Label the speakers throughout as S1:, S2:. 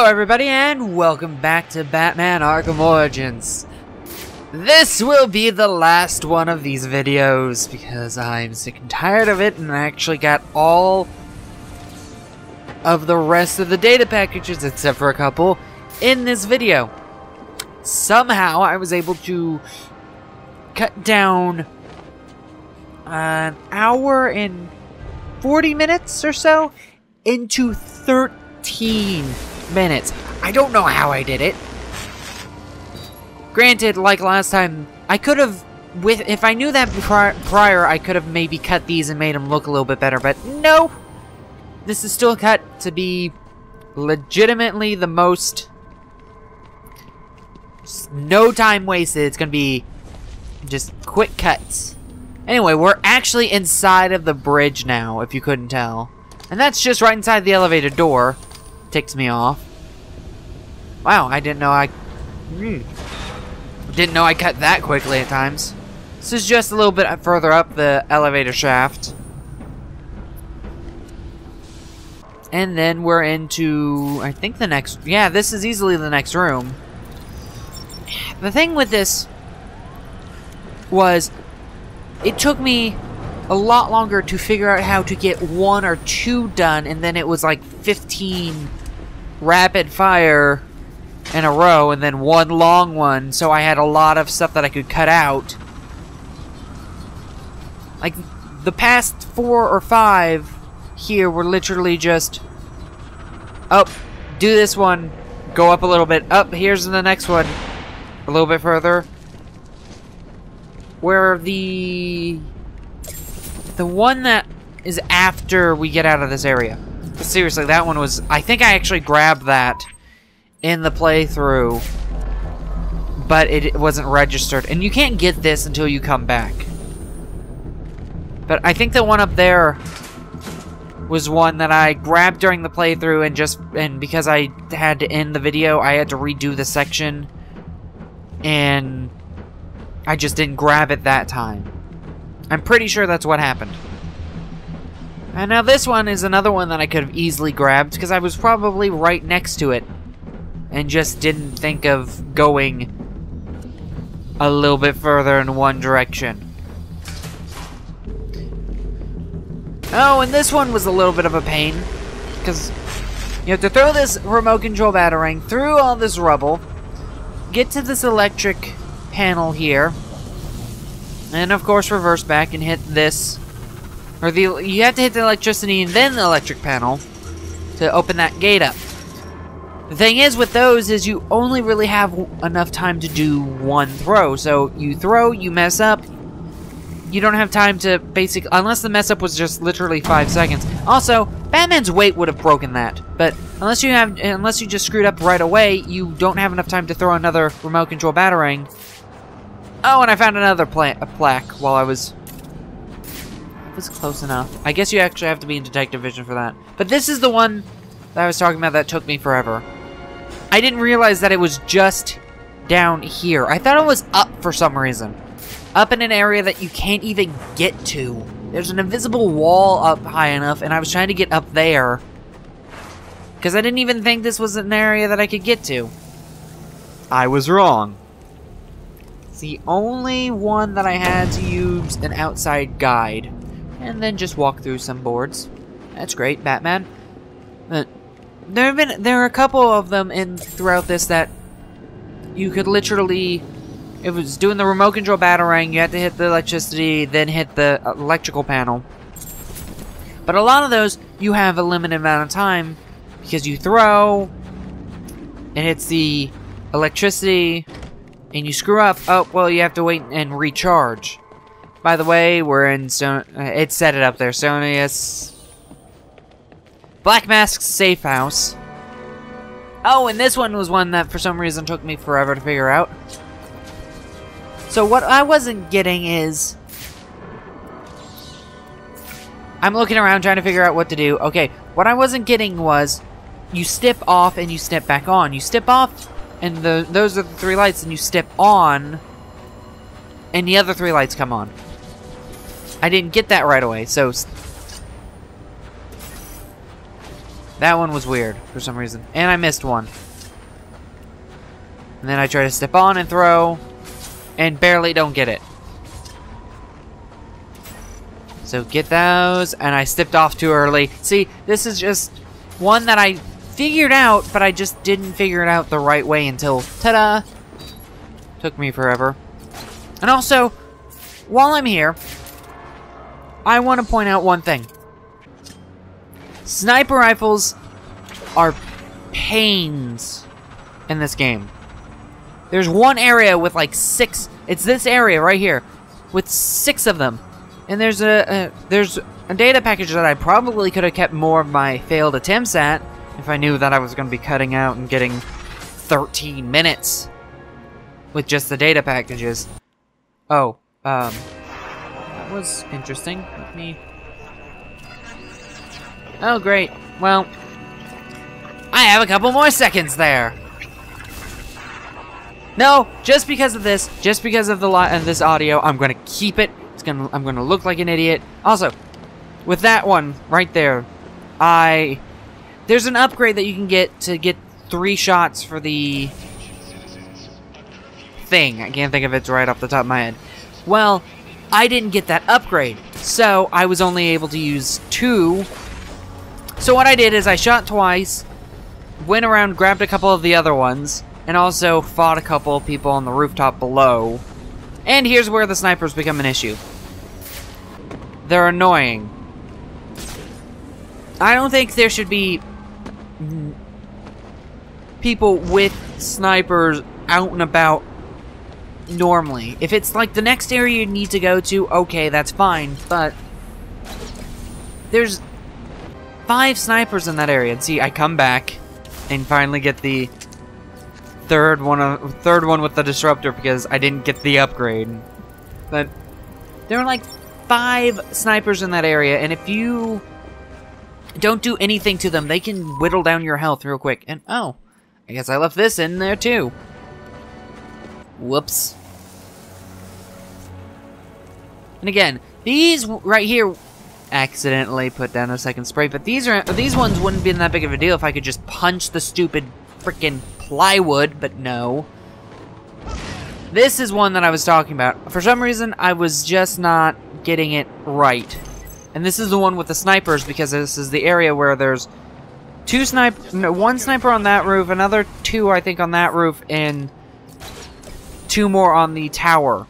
S1: Hello everybody and welcome back to Batman Arkham Origins. This will be the last one of these videos because I'm sick and tired of it, and I actually got all of the rest of the data packages, except for a couple, in this video. Somehow I was able to cut down an hour and 40 minutes or so into 13 minutes. I don't know how I did it. Granted, like last time, I could have, if I knew that prior, I could have maybe cut these and made them look a little bit better, but no. This is still cut to be legitimately the most, no time wasted. It's gonna be just quick cuts. Anyway, we're actually inside of the bridge now, if you couldn't tell. And that's just right inside the elevator door. Ticks me off. Wow, I didn't know I cut that quickly at times. This is just a little bit further up the elevator shaft. And then we're into, I think the next, yeah, this is easily the next room. The thing with this was, it took me a lot longer to figure out how to get 1 or 2 done, and then it was like 15 rapid fire in a row, and then 1 long one, so I had a lot of stuff that I could cut out. Like, the past 4 or 5 here were literally just, oh, do this one, go up a little bit, up, here's the next one, a little bit further. Where the one that is after we get out of this area. Seriously, that one was, I think I actually grabbed that in the playthrough, but it wasn't registered. And you can't get this until you come back. But I think the one up there was one that I grabbed during the playthrough, and because I had to end the video, I had to redo the section, and I just didn't grab it that time. I'm pretty sure that's what happened. And now this one is another one that I could have easily grabbed, because I was probably right next to it and just didn't think of going a little bit further in one direction. Oh, and this one was a little bit of a pain, because you have to throw this remote control batarang through all this rubble, get to this electric panel here, and of course reverse back and hit this, or you have to hit the electricity and then the electric panel to open that gate up. The thing is with those is you only really have enough time to do 1 throw. So you throw, you mess up, you don't have time to unless the mess up was just literally 5 seconds. Also, Batman's weight would have broken that, but unless you just screwed up right away, you don't have enough time to throw another remote control batarang. Oh, and I found another plaque while I was close enough. I guess you actually have to be in detective vision for that. But this is the one that I was talking about that took me forever. I didn't realize that it was just down here. I thought it was up for some reason. Up in an area that you can't even get to. There's an invisible wall up high enough, and I was trying to get up there, because I didn't even think this was an area that I could get to. I was wrong. It's the only one that I had to use an outside guide, and then just walk through some boards. That's great, Batman. There are a couple of them throughout this that you could literally, it was doing the remote control batarang, you had to hit the electricity, then hit the electrical panel. But a lot of those, you have a limited amount of time, because you throw, it hits the electricity, and you screw up, oh, well, you have to wait and recharge. By the way, we're in it said it up there, Sonius Black Mask's safe house. Oh, and this one was one that for some reason took me forever to figure out. So what I wasn't getting is, I'm looking around trying to figure out what to do. Okay, what I wasn't getting was, you step off and you step back on. You step off, and those are the 3 lights, and you step on, and the other 3 lights come on. I didn't get that right away, so That one was weird for some reason. And I missed one. And then I try to step on and throw, and barely don't get it. So get those, and I stepped off too early. See, this is just one that I figured out, but I just didn't figure it out the right way until, ta-da! Took me forever. And also, while I'm here, I want to point out one thing. Sniper rifles are pains in this game. There's one area with like 6. It's this area right here with 6 of them, and there's a data package that I probably could have kept more of my failed attempts at if I knew that I was going to be cutting out and getting 13 minutes with just the data packages. Oh, that was interesting. Let me. Oh, great. Well, I have a couple more seconds there. No, just because of this, just because of this audio, I'm gonna keep it. I'm gonna look like an idiot. Also, with that one right there, there's an upgrade that you can get to get 3 shots for the thing. I can't think of it right off the top of my head. Well, I didn't get that upgrade, so I was only able to use 2. So what I did is I shot twice, went around, grabbed a couple of the other ones, and also fought a couple of people on the rooftop below. And here's where the snipers become an issue. They're annoying. I don't think there should be people with snipers out and about normally. If it's like the next area you need to go to, okay, that's fine, but there's 5 snipers in that area. And see, I come back and finally get the third one with the disruptor because I didn't get the upgrade. But there are like 5 snipers in that area, and if you don't do anything to them, they can whittle down your health real quick. And oh, I guess I left this in there too. Whoops. And again, these right here, accidentally put down a second spray, but these ones wouldn't be that big of a deal if I could just punch the stupid freaking plywood, but no. This is one that I was talking about. For some reason, I was just not getting it right. And this is the one with the snipers, because this is the area where there's 1 sniper on that roof, another 2, I think, on that roof, and 2 more on the tower.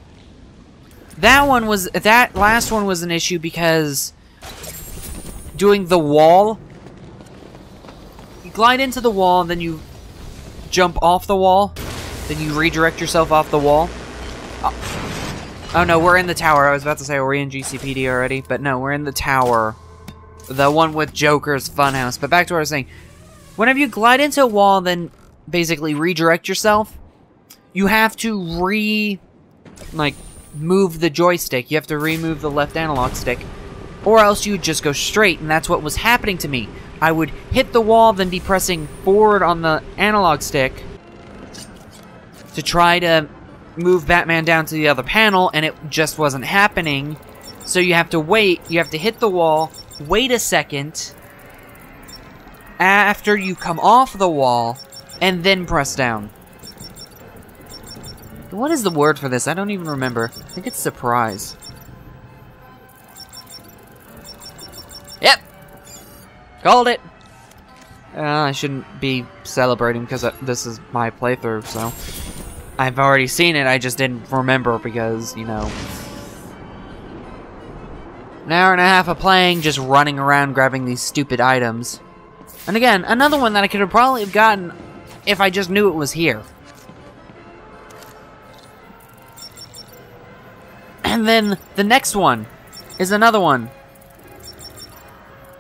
S1: That last one was an issue because doing the wall, you glide into the wall, and then you jump off the wall, then you redirect yourself off the wall. Oh no, we're in the tower. I was about to say, are we in GCPD already? But no, we're in the tower. The one with Joker's Funhouse. But back to what I was saying. Whenever you glide into a wall, then basically redirect yourself, you have to move the joystick. You have to remove the left analog stick. Or else you would just go straight, and that's what was happening to me. I would hit the wall, then be pressing forward on the analog stick to try to move Batman down to the other panel, and it just wasn't happening. So you have to wait. You have to hit the wall, wait a second after you come off the wall, and then press down. What is the word for this? I don't even remember. I think it's surprise. Yep! Called it! I shouldn't be celebrating because this is my playthrough, so I've already seen it, I just didn't remember because, you know, an hour and a half of playing, just running around grabbing these stupid items. And again, another one that I could have probably gotten if I just knew it was here. And then the next one is another one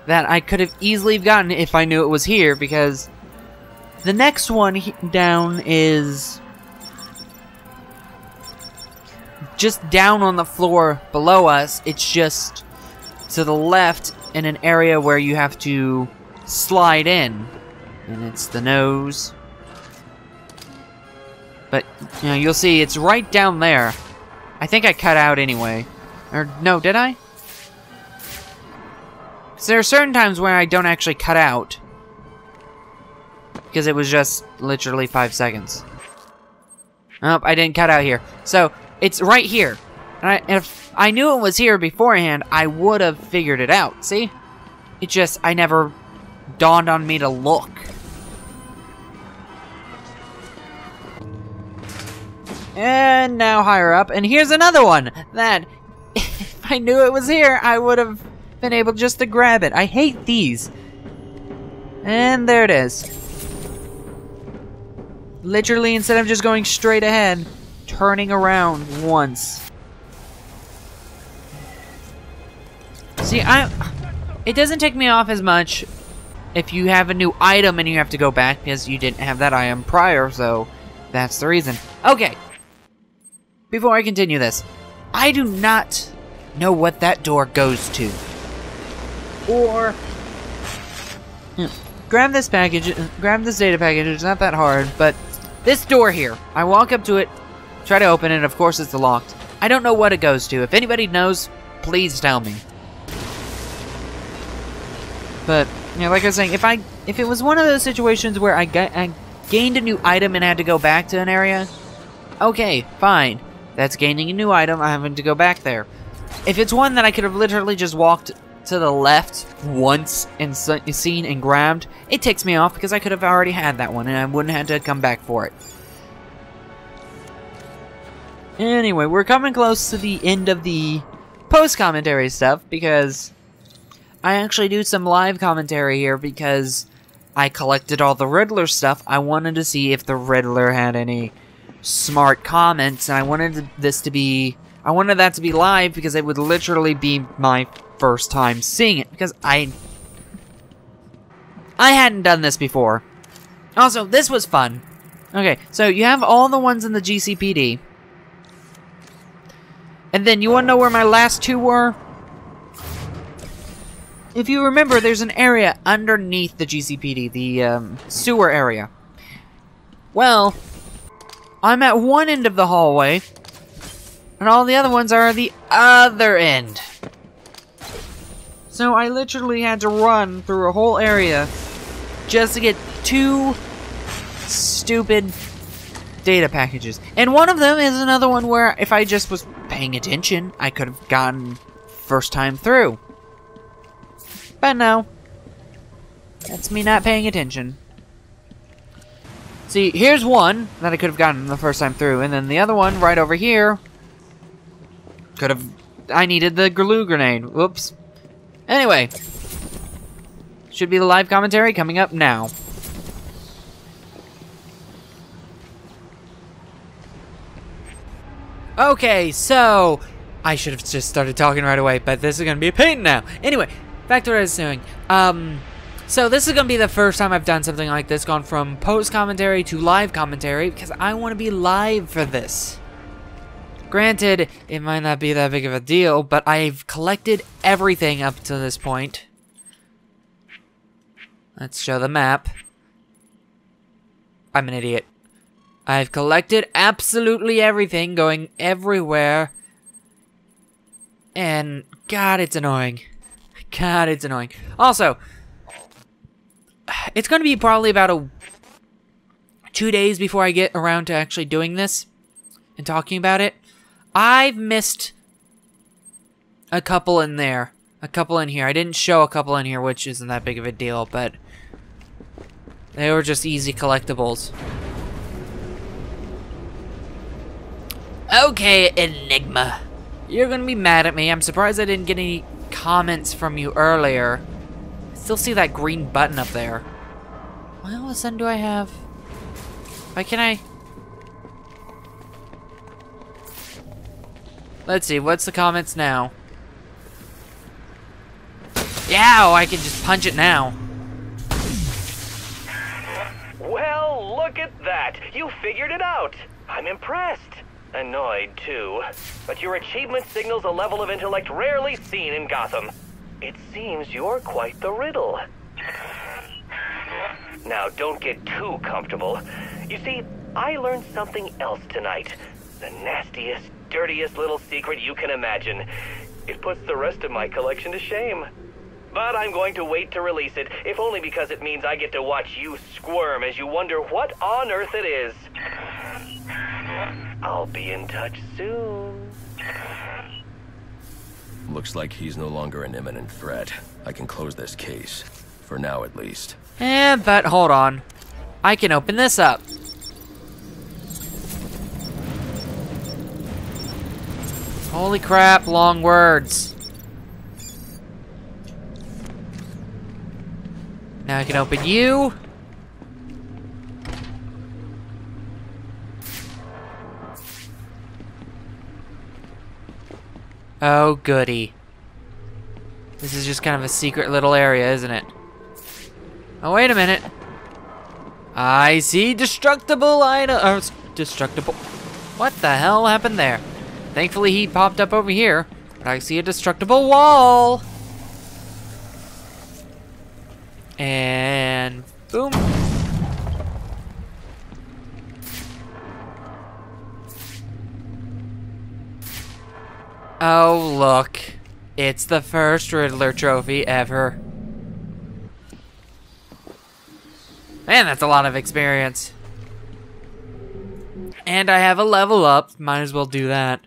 S1: that I could have easily gotten if I knew it was here, because the next one down is just down on the floor below us. It's just to the left in an area where you have to slide in, and it's the nose. But, you know, you'll see it's right down there. I think I cut out anyway. Or, no, did I? Because there are certain times where I don't actually cut out. because it was just literally 5 seconds. Oh, I didn't cut out here. So, it's right here. And if I knew it was here beforehand, I would have figured it out, see? It just, I never dawned on me to look. And now higher up, and here's another one that, if I knew it was here, I would have been able just to grab it. I hate these. And there it is. Literally, instead of just going straight ahead, turning around once. See, it doesn't take me off as much if you have a new item and you have to go back because you didn't have that item prior, so that's the reason. Okay. Before I continue this, I do not know what that door goes to. Or grab this package, grab this data package, it's not that hard, but this door here, I walk up to it, try to open it, of course it's locked. I don't know what it goes to. If anybody knows, please tell me. But, you know, like I was saying, if it was one of those situations where I gained a new item and had to go back to an area, okay, fine. That's gaining a new item, I'm having to go back there. If it's one that I could have literally just walked to the left once and seen and grabbed, it ticks me off because I could have already had that one and I wouldn't have to come back for it. Anyway, we're coming close to the end of the post-commentary stuff because I actually do some live commentary here because I collected all the Riddler stuff. I wanted to see if the Riddler had any smart comments, and I wanted that to be live because it would literally be my first time seeing it because I hadn't done this before. Also, this was fun. Okay, so you have all the ones in the GCPD. And then you want to know where my last two were? If you remember, there's an area underneath the GCPD, the sewer area. Well, I'm at one end of the hallway, and all the other ones are at the other end. So I literally had to run through a whole area just to get 2 stupid data packages. And one of them is another one where if I just was paying attention, I could have gotten first time through. But no. That's me not paying attention. See, here's one that I could have gotten the first time through, and then the other one right over here could have... I needed the glue grenade. Whoops. Anyway. Should be the live commentary coming up now. Okay, so... I should have just started talking right away, but this is going to be a pain now. Anyway, back to what I was doing. So this is going to be the first time I've done something like this, gone from post-commentary to live commentary, because I want to be live for this. Granted, it might not be that big of a deal, but I've collected everything up to this point. Let's show the map. I'm an idiot. I've collected absolutely everything, going everywhere. And, God, it's annoying. God, it's annoying. Also, it's going to be probably about 2 days before I get around to actually doing this and talking about it. I've missed a couple in there. A couple in here. I didn't show a couple in here, which isn't that big of a deal, but they were just easy collectibles. Okay, Enigma. You're gonna be mad at me. I'm surprised I didn't get any comments from you earlier. I still see that green button up there. Why all of a sudden do I have... Why can I... Let's see, what's the comments now? Yeah, I can just punch it now.
S2: Well, look at that. You figured it out. I'm impressed. Annoyed, too. But your achievement signals a level of intellect rarely seen in Gotham. It seems you're quite the riddle. Now, don't get too comfortable. You see, I learned something else tonight. The nastiest, dirtiest little secret you can imagine. It puts the rest of my collection to shame. But I'm going to wait to release it, if only because it means I get to watch you squirm as you wonder what on earth it is. I'll be in touch soon.
S3: Looks like he's no longer an imminent threat. I can close this case. For now, at least.
S1: But hold on. I can open this up. Holy crap, long words. Now I can open you. Oh, goody. This is just kind of a secret little area, isn't it? Oh, wait a minute. I see destructible item. Destructible. What the hell happened there? Thankfully, he popped up over here. But I see a destructible wall. And boom. Oh, look. It's the first Riddler trophy ever. Man, that's a lot of experience. And I have a level up. Might as well do that.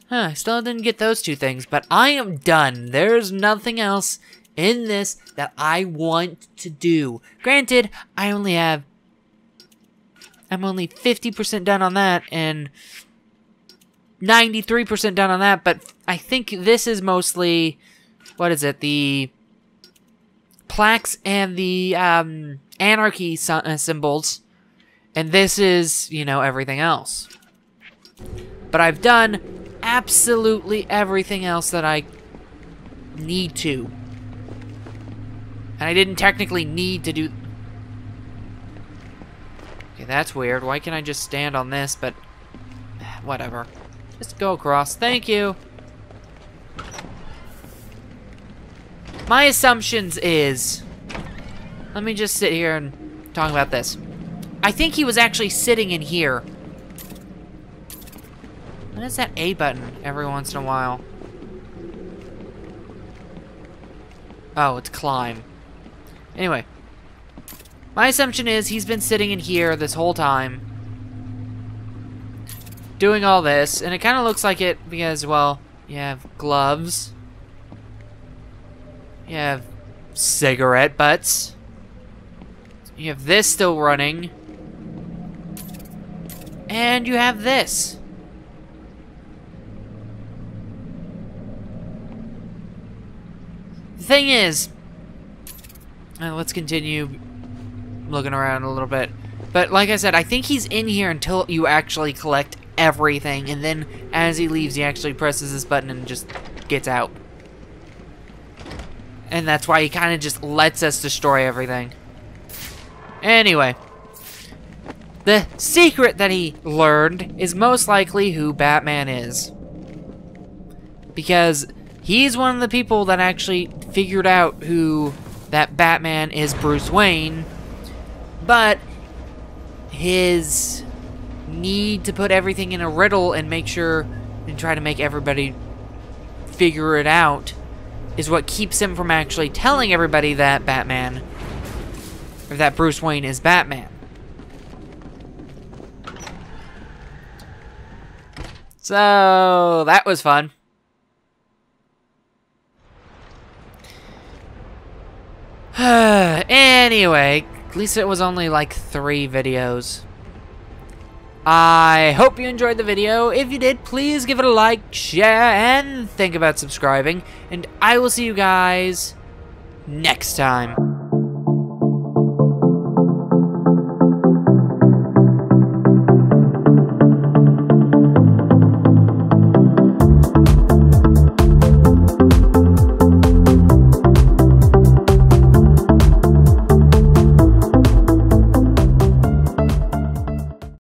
S1: Huh, I still didn't get those two things, but I am done. There's nothing else in this that I want to do. Granted, I'm only 50% done on that, and 93% done on that, but I think this is mostly, what is it, the plaques and the anarchy symbols, and this is, you know, everything else. But I've done absolutely everything else that I need to. And I didn't technically need to do... Okay, that's weird. Why can't I just stand on this, but... whatever. Just go across. Thank you. My assumptions is... let me just sit here and talk about this. I think he was actually sitting in here. What is that A button every once in a while? Oh, it's climb. Anyway. My assumption is he's been sitting in here this whole time. Doing all this, and it kind of looks like it because, well, you have gloves. You have cigarette butts. You have this still running. And you have this. The thing is, let's continue looking around a little bit. But like I said, I think he's in here until you actually collect everything, and then as he leaves, he actually presses this button and just gets out. And that's why he kind of just lets us destroy everything. Anyway, the secret that he learned is most likely who Batman is. Because he's one of the people that actually figured out who that Batman is Bruce Wayne, but his need to put everything in a riddle and make sure and try to make everybody figure it out is what keeps him from actually telling everybody that Batman, or that Bruce Wayne is Batman. So, that was fun. Anyway, at least it was only like 3 videos. I hope you enjoyed the video. If you did, please give it a like, share, and think about subscribing. And I will see you guys next time.